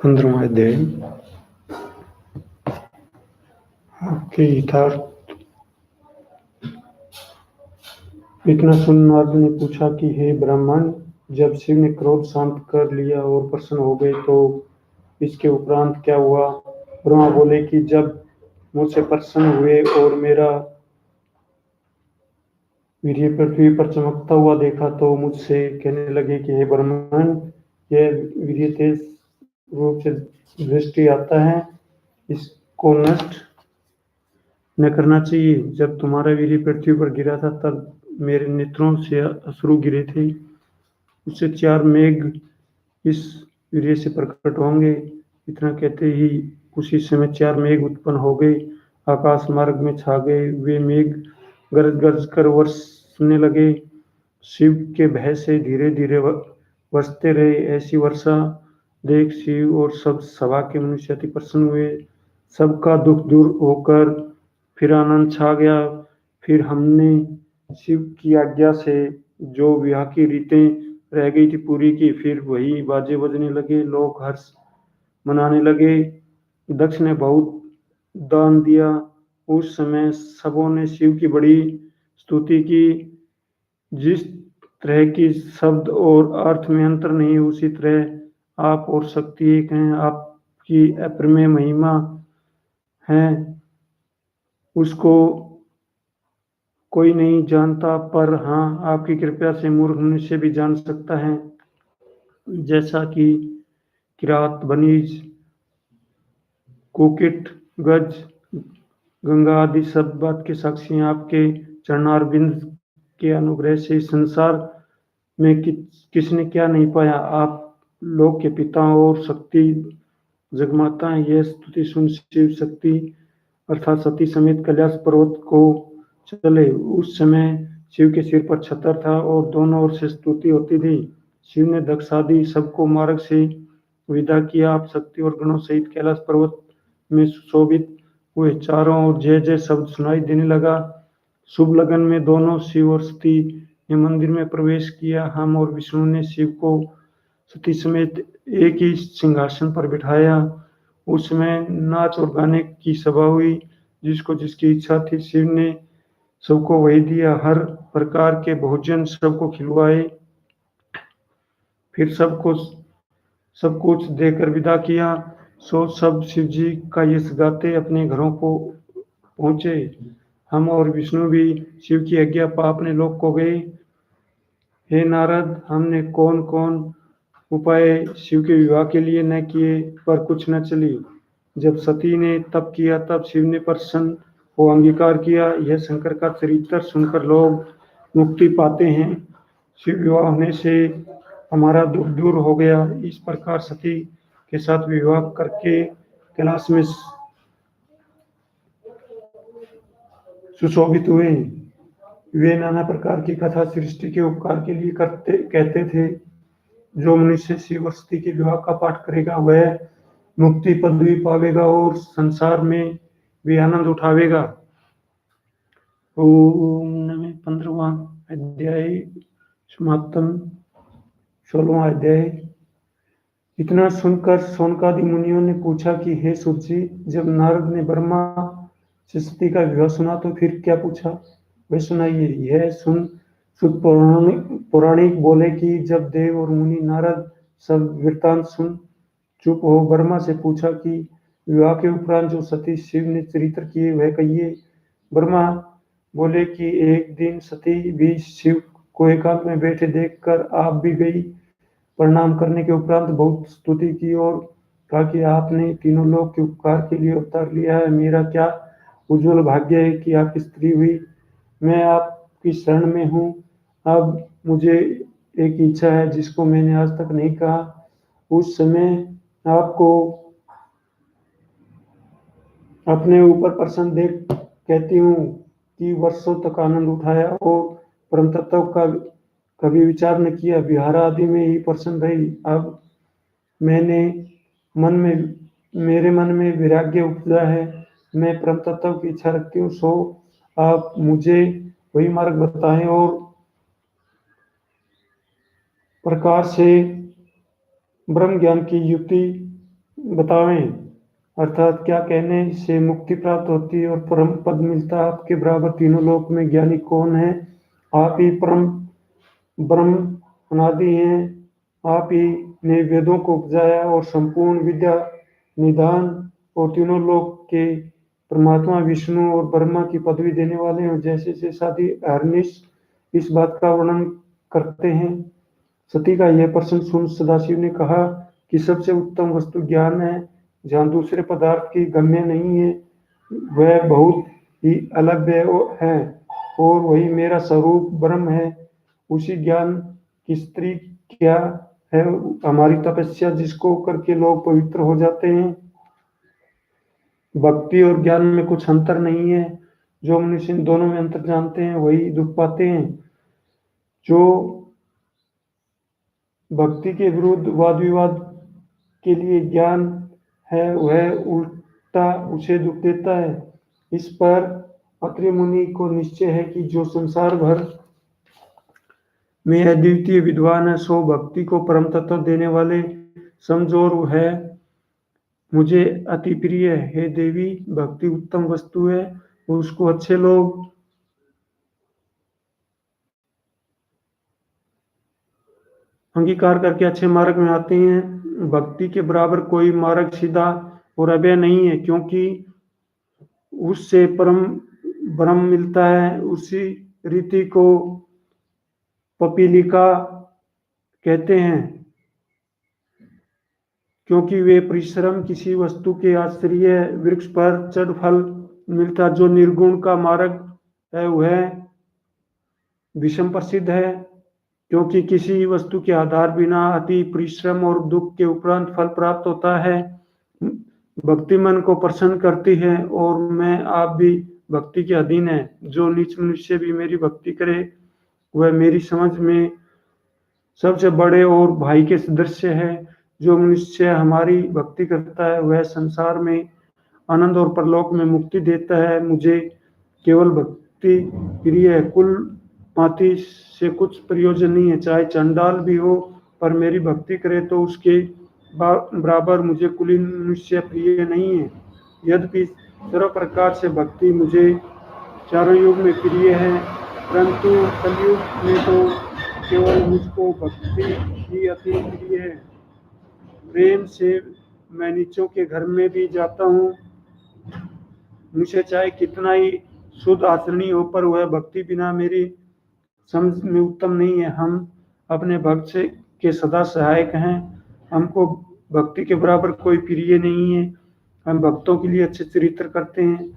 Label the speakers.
Speaker 1: 15वां अध्याय। आपके हितार्थ। इतना सुन नारद ने पूछा कि हे ब्राह्मण, जब शिव ने क्रोध शांत कर लिया और प्रसन्न हो गए तो इसके उपरांत क्या हुआ? ब्रह्मा बोले कि जब मुझसे प्रसन्न हुए और मेरा वीर्य पृथ्वी पर चमकता हुआ देखा तो मुझसे कहने लगे कि हे ब्राह्मण, यह वीर्य तेज रूप से दृष्टि आता है, इसको नष्ट न करना चाहिए। जब तुम्हारा वीर्य पृथ्वी पर गिरा था तब मेरे नेत्रों से अश्रु गिरे थे। उससे 4 मेघ इस वीर्य से प्रकट होंगे। इतना कहते ही उसी समय 4 मेघ उत्पन्न हो गए, आकाश मार्ग में छा गए। वे मेघ गरज गरज कर बरसने लगे। शिव के भय से धीरे धीरे बरसते रहे। ऐसी वर्षा देख शिव और सब सभा के मनुष्य अति प्रसन्न हुए। सबका दुख दूर होकर फिर आनंद छा गया। फिर हमने शिव की आज्ञा से जो विवाह की रीतें रह गई थी पूरी की। फिर वही बाजे बजने लगे, लोग हर्ष मनाने लगे। दक्ष ने बहुत दान दिया। उस समय सबों ने शिव की बड़ी स्तुति की। जिस तरह की शब्द और अर्थ में अंतर नहीं, उसी तरह आप और शक्ति एक हैं। आपकी अप्रमेय महिमा है, उसको कोई नहीं जानता, पर हाँ, आपकी कृपा से मूर्ख मनुष्य भी जान सकता है। जैसा कि किरात, बनीज, कुकिट, गज, गंगा आदि सब बात के साक्षी हैं। आपके चरणारविंद के अनुग्रह से इस संसार में किसने क्या नहीं पाया। आप लोक के पिता और शक्ति जगमाता हैं। यह स्तुति सुन शिव शक्ति अर्थात सती समेत कैलाश पर्वत को चले। उस समय शिव के सिर पर छतर था और दोनों ओर से स्तुति होती थी। शिव ने दक्ष आदि सबको मार्ग से विदा किया। आप शक्ति और गणों सहित कैलाश पर्वत में सुशोभित हुए। चारों ओर जय जय शब्द सुनाई देने लगा। शुभ लगन में दोनों शिव और सती ने मंदिर में प्रवेश किया। हम और विष्णु ने शिव को सती समेत एक ही सिंहासन पर बिठाया। उस समय नाच और गाने की सभा हुई। जिसको जिसकी इच्छा थी शिव ने सबको वही दिया। हर प्रकार के भोजन सबको खिलवाए। फिर सबको सब कुछ देकर विदा किया। सो सब शिव जी का यश गाते अपने घरों को पहुंचे। हम और विष्णु भी शिव की आज्ञा पा अपने लोक को गए। हे नारद, हमने कौन कौन उपाय शिव के विवाह के लिए न किए, पर कुछ न चली। जब सती ने तप किया तब शिव ने प्रसन्न को अंगीकार किया। यह शंकर का चरित्र सुनकर लोग मुक्ति पाते हैं। शिव विवाह होने से हमारा दुख दूर हो गया। इस प्रकार सती के साथ विवाह करके कैलाश में सुशोभित हुए। वे नाना प्रकार की कथा सृष्टि के उपकार के लिए कहते थे। जो मनुष्य शिव और सती के विवाह का पाठ करेगा वह मुक्ति पदवी पावेगा और संसार में भी आनंद उठावेगा। ओम नमः। 15वां अध्याय समाप्तम। 16वां अध्याय। इतना सुनकर शौनकादि मुनियों ने पूछा कि हे सूत जी, जब नारद ने ब्रह्मा से सती का विवाह सुना तो फिर क्या पूछा, वह सुनाइए। यह सुन सुत पौराणिक बोले कि जब देव और मुनि नारद सब वृत्तांत सुन चुप हो ब्रह्मा से पूछा कि विवाह के उपरांत जो सती शिव ने चरित्र किए वह कहिए। ब्रह्मा बोले कि एक दिन सती भी शिव को एकांत में बैठे देखकर आप भी गई। प्रणाम करने के उपरांत बहुत स्तुति की और कहा कि आपने तीनों लोक के उपकार के लिए अवतार लिया है। मेरा क्या उज्जवल भाग्य है कि आपकी स्त्री हुई। मैं आपकी शरण में हूँ। अब मुझे एक इच्छा है जिसको मैंने आज तक नहीं कहा। उस समय आपको अपने ऊपर प्रसन्न देख कहती हूँ कि वर्षों तक आनंद उठाया और परम तत्व का कभी विचार न किया, विहार आदि में ही प्रसन्न रही। अब मेरे मन में वैराग्य उपजा है। मैं परम तत्व की इच्छा रखती हूँ। सो आप मुझे वही मार्ग बताएं और प्रकार से ब्रह्म ज्ञान की युक्ति बतावें, अर्थात क्या कहने से मुक्ति प्राप्त होती है और परम पद मिलता है। आपके बराबर तीनों लोक में ज्ञानी कौन है? आप ही परम ब्रह्म अनादि हैं। आप ही ने वेदों को उपजाया और संपूर्ण विद्या निदान और तीनों लोक के परमात्मा विष्णु और ब्रह्मा की पदवी देने वाले हैं। जैसे शेषादि अहरनिश इस बात का वर्णन करते हैं। सती का यह प्रश्न सुन सदाशिव ने कहा कि सबसे उत्तम वस्तु ज्ञान है, जहाँ दूसरे पदार्थ की गम्य नहीं है, वह बहुत ही अलग है और वही मेरा स्वरूप ब्रह्म है। उसी ज्ञान की स्त्री क्या है? हमारी तपस्या, जिसको करके लोग पवित्र हो जाते हैं। भक्ति और ज्ञान में कुछ अंतर नहीं है। जो मनुष्य इन दोनों में अंतर जानते हैं वही दुख पाते हैं। जो भक्ति के विरुद्ध वाद विवाद के लिए ज्ञान है, वह उल्टा उसे दुख देता है। इस पर अत्रि मुनि को निश्चय है कि जो संसार भर में अद्वितीय विद्वान है, सो भक्ति को परम तत्व देने वाले समझोर है मुझे अति प्रिय है। हे देवी, भक्ति उत्तम वस्तु है और उसको अच्छे लोग अंगीकार करके अच्छे मार्ग में आते हैं। भक्ति के बराबर कोई मार्ग सीधा और अभय नहीं है, क्योंकि उससे परम ब्रह्म मिलता है। उसी रीति को पपीलिका कहते हैं, क्योंकि वे परिश्रम किसी वस्तु के आश्रय वृक्ष पर चढ़ फल मिलता। जो निर्गुण का मार्ग है वह विषम प्रसिद्ध है, क्योंकि किसी वस्तु के आधार बिना अति परिश्रम और दुख के उपरांत फल प्राप्त होता है। भक्ति मन को प्रसन्न करती है और मैं आप भी भक्ति के अधीन है। जो नीच मनुष्य भी मेरी भक्ति करे, वह मेरी समझ में सबसे बड़े और भाई के सदृश है। जो मनुष्य हमारी भक्ति करता है, वह संसार में आनंद और परलोक में मुक्ति देता है। मुझे केवल भक्ति प्रिय है। कुल पाती से कुछ प्रयोजन नहीं है, चाहे चंडाल भी हो, पर मेरी भक्ति करे तो उसके बराबर मुझे कुलीन मनुष्य प्रिय नहीं है। यद्यपि सर्व प्रकार से भक्ति मुझे चारों युग में प्रिय है, परंतु कलयुग में तो केवल मुझको भक्ति ही अति प्रिय है। प्रेम से मैं नीचों के घर में भी जाता हूँ। मुझे चाहे कितना ही शुद्ध आचरणी हो, पर वह भक्ति बिना मेरी समझ में उत्तम नहीं है। हम अपने भक्त से के सदा सहायक हैं। हमको भक्ति के बराबर कोई प्रिय नहीं है। हम भक्तों के लिए अच्छे चरित्र करते हैं।